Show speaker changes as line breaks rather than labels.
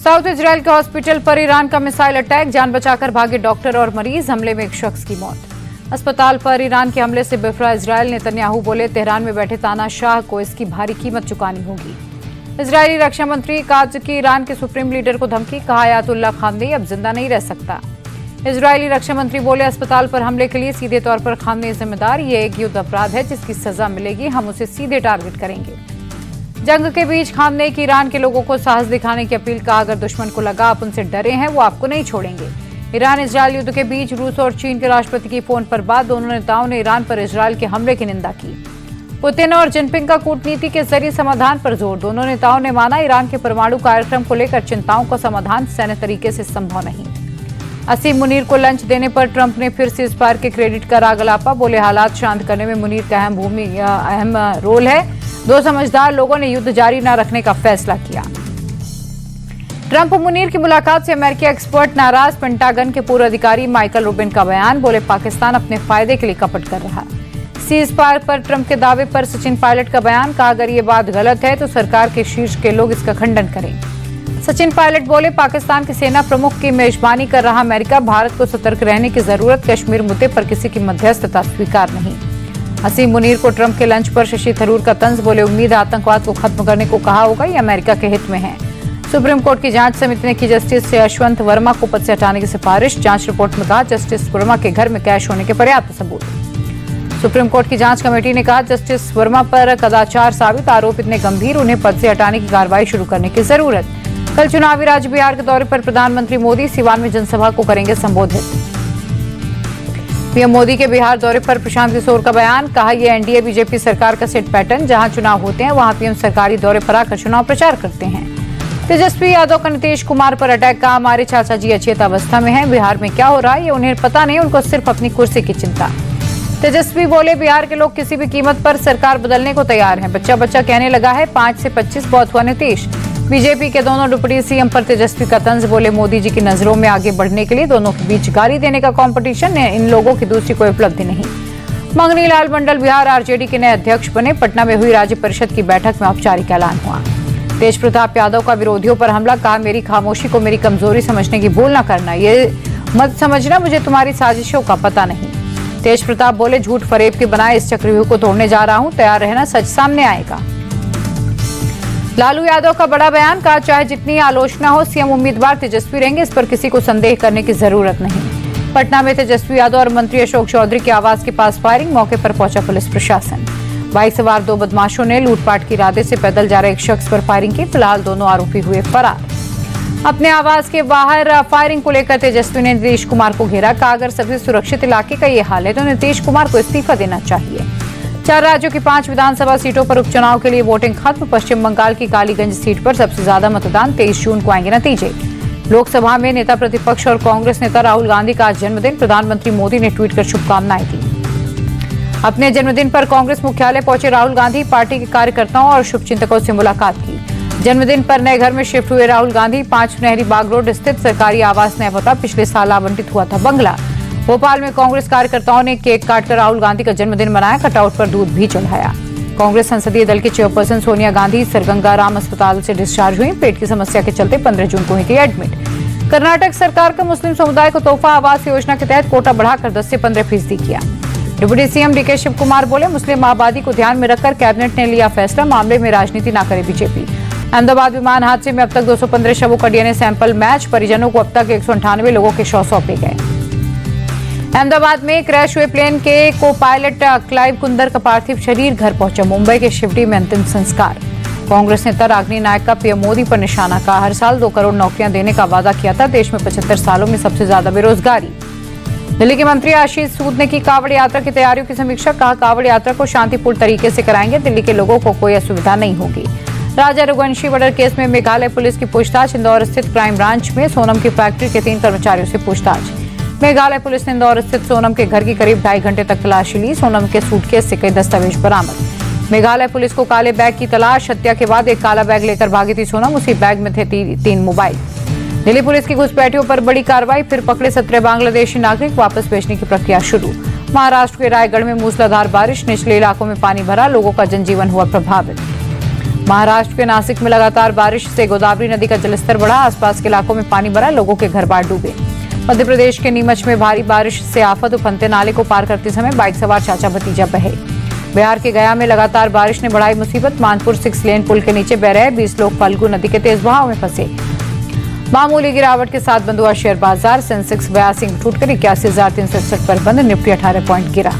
South Israel के hospital पर Iran का मिसाइल अटैक, जान बचाकर भागे डॉक्टर और मरीज, हमले में एक शख्स की मौत। अस्पताल पर ईरान के हमले से बिफरा इजराइल, नेतन्याहू बोले तेहरान में बैठे तानाशाह को इसकी भारी कीमत चुकानी होगी। इजरायली रक्षा मंत्री कहा कि ईरान के सुप्रीम लीडर को धमकी, कहा आयतुल्ला खामनेई अब जिंदा नहीं रह सकता। इजरायली रक्षा मंत्री बोले अस्पताल पर हमले के लिए सीधे तौर पर खामनेई जिम्मेदार, ये एक युद्ध अपराध है जिसकी सजा मिलेगी, हम उसे सीधे टारगेट करेंगे। जंग के बीच खामनेई की ईरान के लोगों को साहस दिखाने की अपील, कहा अगर दुश्मन को लगा आप उनसे डरे हैं वो आपको नहीं छोड़ेंगे। ईरान इजरायल युद्ध के बीच रूस और चीन के राष्ट्रपति की फोन पर बात, दोनों नेताओं ने ईरान पर इजरायल के हमले की निंदा की। पुतिन और जिनपिंग का कूटनीति के जरिए समाधान पर जोर, दोनों नेताओं ने माना ईरान के परमाणु कार्यक्रम को लेकर चिंताओं का समाधान सैन्य तरीके से संभव नहीं। असीम मुनीर को लंच देने पर ट्रंप ने फिर सीज फायर के क्रेडिट का राग अलापा, बोले हालात शांत करने में मुनीर का अहम रोल है, दो समझदार लोगों ने युद्ध जारी न रखने का फैसला किया। ट्रंप मुनीर की मुलाकात से अमेरिकी एक्सपर्ट नाराज, पेंटागन के पूर्व अधिकारी माइकल रूबिन का बयान, बोले पाकिस्तान अपने फायदे के लिए कपट कर रहा। सीज फायर पर ट्रंप के दावे पर सचिन पायलट का बयान, कहा अगर ये बात गलत है तो सरकार के शीर्ष के लोग इसका खंडन करें। सचिन पायलट बोले पाकिस्तान के सेना प्रमुख की मेजबानी कर रहा अमेरिका, भारत को सतर्क रहने की जरूरत, कश्मीर मुद्दे पर किसी की मध्यस्थता स्वीकार नहीं। असीम मुनीर को ट्रंप के लंच पर शशि थरूर का तंज, बोले उम्मीद आतंकवाद को खत्म करने को कहा होगा, ये अमेरिका के हित में है। सुप्रीम कोर्ट की जांच समिति ने की जस्टिस यशवंत वर्मा को पद से हटाने की सिफारिश, जांच रिपोर्ट में कहा जस्टिस वर्मा के घर में कैश होने के पर्याप्त सबूत। सुप्रीम कोर्ट की जांच कमेटी ने कहा जस्टिस वर्मा पर कदाचार साबित, आरोप इतने गंभीर, उन्हें पद से हटाने की कार्रवाई शुरू करने की जरूरत। कल चुनावी राज्य बिहार के दौरे पर प्रधानमंत्री मोदी सिवान में जनसभा को करेंगे संबोधित। पीएम मोदी के बिहार दौरे पर प्रशांत किशोर का बयान, कहा यह एनडीए बीजेपी सरकार का सेट पैटर्न, जहां चुनाव होते हैं वहां पीएम सरकारी दौरे पर आकर चुनाव प्रचार करते हैं। तेजस्वी यादव का नीतीश कुमार पर अटैक, कहा हमारे चाचा जी अचेत अवस्था में हैं, बिहार में क्या हो रहा है ये उन्हें पता नहीं, उनको सिर्फ अपनी कुर्सी की चिंता। तेजस्वी बोले बिहार के लोग किसी भी कीमत पर सरकार बदलने को तैयार हैं, बच्चा बच्चा कहने लगा है, 5 से 25 बहुत हुआ नीतीश। बीजेपी के दोनों डिप्टी सीएम पर तेजस्वी का तंज, बोले मोदी जी की नजरों में आगे बढ़ने के लिए दोनों के बीच गाली देने का कंपटीशन है, इन लोगों की दूसरी कोई उपलब्धि नहीं। मंगनी लाल मंडल बिहार आरजेडी के नए अध्यक्ष बने, पटना में हुई राज्य परिषद की बैठक में औपचारिक ऐलान हुआ। तेज प्रताप यादव का विरोधियों पर हमला, कहा मेरी खामोशी को मेरी कमजोरी समझने की भूल न करना, ये मत समझना मुझे तुम्हारी साजिशों का पता नहीं। तेज प्रताप बोले झूठ फरेब के बनाए इस चक्रव्यूह को तोड़ने जा रहा हूं, तैयार रहना, सच सामने आएगा। लालू यादव का बड़ा बयान, कहा चाहे जितनी आलोचना हो सीएम उम्मीदवार तेजस्वी रहेंगे, इस पर किसी को संदेह करने की जरूरत नहीं। पटना में तेजस्वी यादव और मंत्री अशोक चौधरी के आवास के पास फायरिंग, मौके पर पहुंचा पुलिस प्रशासन। बाइक सवार 2 बदमाशों ने लूटपाट के इरादे से पैदल जा रहे एक शख्स पर फायरिंग की, फिलहाल दोनों आरोपी हुए फरार। अपने आवास के बाहर फायरिंग को लेकर तेजस्वी ने नीतीश कुमार को घेरा, कहा अगर सभी सुरक्षित इलाके का ये हाल है तो नीतीश कुमार को इस्तीफा देना चाहिए। 4 राज्यों की 5 विधानसभा सीटों पर उपचुनाव के लिए वोटिंग खत्म, पश्चिम बंगाल की कालीगंज सीट पर सबसे ज्यादा मतदान, 23 जून को आएंगे नतीजे। लोकसभा में नेता प्रतिपक्ष और कांग्रेस नेता राहुल गांधी का आज जन्मदिन, प्रधानमंत्री मोदी ने ट्वीट कर शुभकामनाएं दी। अपने जन्मदिन पर कांग्रेस मुख्यालय पहुंचे राहुल गांधी, पार्टी के कार्यकर्ताओं और शुभचिंतकों से मुलाकात की। जन्मदिन पर नए घर में शिफ्ट हुए राहुल गांधी, 5 नहरी बाग रोड स्थित सरकारी आवास नया पता, पिछले साल आवंटित हुआ था बंगला। भोपाल में कांग्रेस कार्यकर्ताओं ने केक काटकर राहुल गांधी का जन्मदिन मनाया, कटआउट पर दूध भी चढ़ाया। कांग्रेस संसदीय दल की चेयरपर्सन सोनिया गांधी सरगंगाराम अस्पताल से डिस्चार्ज हुई, पेट की समस्या के चलते 15 जून को हुई थी एडमिट। कर्नाटक सरकार का मुस्लिम समुदाय को तोहफा आवास योजना के तहत कोटा बढ़ाकर 10 से 15% किया। Deputy CM DK Shivakumar बोले मुस्लिम आबादी को ध्यान में रखकर कैबिनेट ने लिया फैसला, मामले में राजनीति न करे बीजेपी। अहमदाबाद विमान हादसे में अब तक 215 शवों का डीएनए सैंपल मैच, परिजनों को अब तक 198 लोगों के शव सौंपे गए। अहमदाबाद में क्रैश हुए प्लेन के को पायलट क्लाइव कुंदर का पार्थिव शरीर घर पहुंचा, मुंबई के शिवडी में अंतिम संस्कार। कांग्रेस नेता रागिनी नायक का पीएम मोदी पर निशाना, कहा हर साल 2 करोड़ नौकरियां देने का वादा किया था, देश में 75 सालों में सबसे ज्यादा बेरोजगारी। दिल्ली के मंत्री आशीष सूद ने की कांवड़ यात्रा की तैयारियों की समीक्षा, कहा कांवड़ यात्रा को शांतिपूर्ण तरीके से कराएंगे, दिल्ली के लोगों को कोई असुविधा नहीं होगी। राजा रघुवंशी मर्डर केस में मेघालय पुलिस की पूछताछ, इंदौर स्थित क्राइम ब्रांच में सोनम की फैक्ट्री के 3 कर्मचारियों से पूछताछ। मेघालय पुलिस ने इंदौर स्थित सोनम के घर की करीब 2.5 घंटे तक तलाशी ली, सोनम के सूटकेस से कई दस्तावेज बरामद। मेघालय पुलिस को काले बैग की तलाश, हत्या के बाद एक काला बैग लेकर भागी थी सोनम, उसी बैग में थे 3 मोबाइल। दिल्ली पुलिस की घुसपैठियों पर बड़ी कार्रवाई, फिर पकड़े 17 बांग्लादेशी नागरिक, वापस भेजने की प्रक्रिया शुरू। महाराष्ट्र के रायगढ़ में मूसलाधार बारिश, निचले इलाकों में पानी भरा, लोगों का जनजीवन हुआ प्रभावित। महाराष्ट्र के नासिक में लगातार बारिश से गोदावरी नदी का जलस्तर बढ़ा। आसपास के इलाकों में पानी भरा, लोगों के घर बार डूबे। मध्य प्रदेश के नीमच में भारी बारिश से आफत। उफनते नाले को पार करते समय बाइक सवार चाचा भतीजा बहे। बिहार के गया में लगातार बारिश ने बढ़ाई मुसीबत। मानपुर 6 लेन पुल के नीचे बह रहे 20 लोग फल्गु नदी के तेज बहाव में फंसे। मामूली गिरावट के साथ बंद हुआ शेयर बाजार। सेंसेक्स 82 टूटकर 81,367 पर बंद। निफ्टी 18 पॉइंट गिरा।